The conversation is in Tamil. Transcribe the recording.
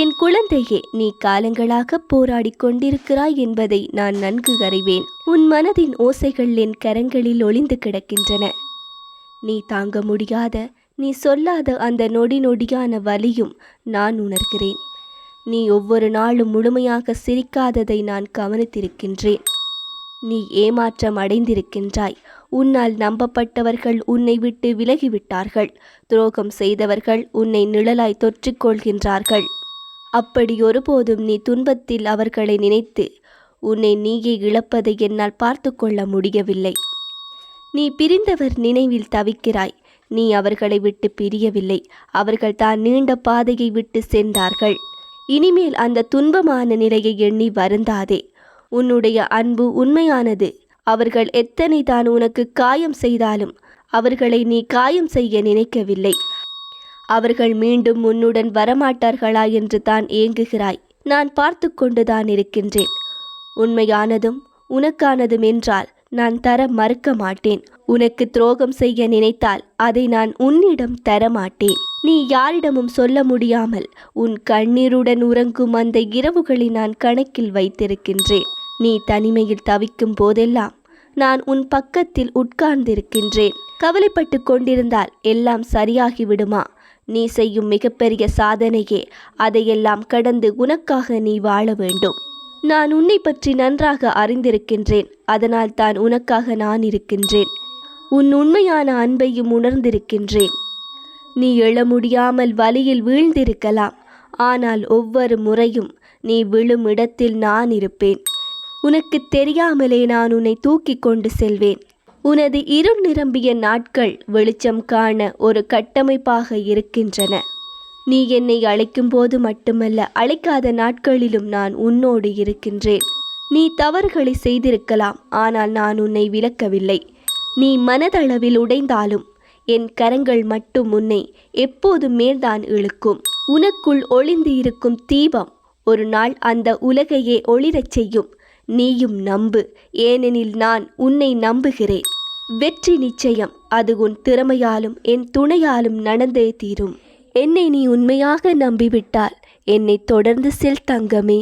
என் குழந்தையே, நீ காலங்களாக போராடி கொண்டிருக்கிறாய் என்பதை நான் நன்கு அறிவேன். உன் மனதின் ஓசைகள் என் கரங்களில் ஒளிந்து கிடக்கின்றன. நீ தாங்க முடியாத, நீ சொல்லாத அந்த நொடி நொடியான வலியும் நான் உணர்கிறேன். நீ ஒவ்வொரு நாளும் முழுமையாக சிரிக்காததை நான் கவனித்திருக்கின்றேன். நீ ஏமாற்றம் அடைந்திருக்கின்றாய். உன்னால் நம்பப்பட்டவர்கள் உன்னை விட்டு விலகிவிட்டார்கள். துரோகம் செய்தவர்கள் உன்னை நிழலாய் தொற்றிக்கொள்கின்றார்கள். அப்படி ஒருபோதும் நீ துன்பத்தில் அவர்களை நினைத்து உன்னை நீயே இழப்பதை என்னால் பார்த்து கொள்ள முடியவில்லை. நீ பிரிந்தவர் நினைவில் தவிக்கிறாய். நீ அவர்களை விட்டு பிரியவில்லை. அவர்கள் தான் நீண்ட பாதையை விட்டு சென்றார்கள். இனிமேல் அந்த துன்பமான நிலையை எண்ணி வருந்தாதே. உன்னுடைய அன்பு உண்மையானது. அவர்கள் எத்தனை தான் உனக்கு காயம் செய்தாலும் அவர்களை நீ காயம் செய்ய நினைக்கவில்லை. அவர்கள் மீண்டும் உன்னுடன் வரமாட்டார்களா என்று தான் ஏங்குகிறாய். நான் பார்த்து கொண்டுதான் இருக்கின்றேன். உண்மையானதும் உனக்கானதும் என்றால் நான் தர மறுக்க மாட்டேன். உனக்கு துரோகம் செய்ய நினைத்தால் அதை நான் உன்னிடம் தரமாட்டேன். நீ யாரிடமும் சொல்ல முடியாமல் உன் கண்ணீருடன் உறங்கும் அந்த இரவுகளை நான் கணக்கில் வைத்திருக்கின்றேன். நீ தனிமையில் தவிக்கும் போதெல்லாம் நான் உன் பக்கத்தில் உட்கார்ந்திருக்கின்றேன். கவலைப்பட்டு கொண்டிருந்தால் எல்லாம் சரியாகிவிடுமா? நீ செய்யும் மிகப்பெரிய சாதனையே. அதையெல்லாம் கடந்து உனக்காக நீ வாழ வேண்டும். நான் உன்னை பற்றி நன்றாக அறிந்திருக்கின்றேன். அதனால் தான் உனக்காக நான் இருக்கின்றேன். உன் உண்மையான அன்பையும் உணர்ந்திருக்கின்றேன். நீ எழ முடியாமல் வலியில் வீழ்ந்திருக்கலாம். ஆனால் ஒவ்வொரு முறையும் நீ விழும் இடத்தில் நான் இருப்பேன். உனக்கு தெரியாமலே நான் உன்னை தூக்கி கொண்டு செல்வேன். உனது இருள் நிரம்பிய நாட்கள் வெளிச்சம் காண ஒரு கட்டமைப்பாக இருக்கின்றன. நீ என்னை அழைக்கும் போது மட்டுமல்ல, அழைக்காத நாட்களிலும் நான் உன்னோடு இருக்கின்றேன். நீ தவறுகளை செய்திருக்கலாம், ஆனால் நான் உன்னை விலக்கவில்லை. நீ மனதளவில் உடைந்தாலும் என் கரங்கள் மட்டும் உன்னை எப்போதும் மேல்தான் இழுக்கும். உனக்குள் ஒளிந்து இருக்கும் தீபம் ஒரு நாள் அந்த உலகையே ஒளிரச் செய்யும். நீயும் நம்பு, ஏனெனில் நான் உன்னை நம்புகிறேன். வெற்றி நிச்சயம். அது உன் திறமையாலும் என் துணையாலும் நடந்தே தீரும். என்னை நீ உண்மையாக நம்பிவிட்டால் என்னை தொடர்ந்து செல் தங்கமே.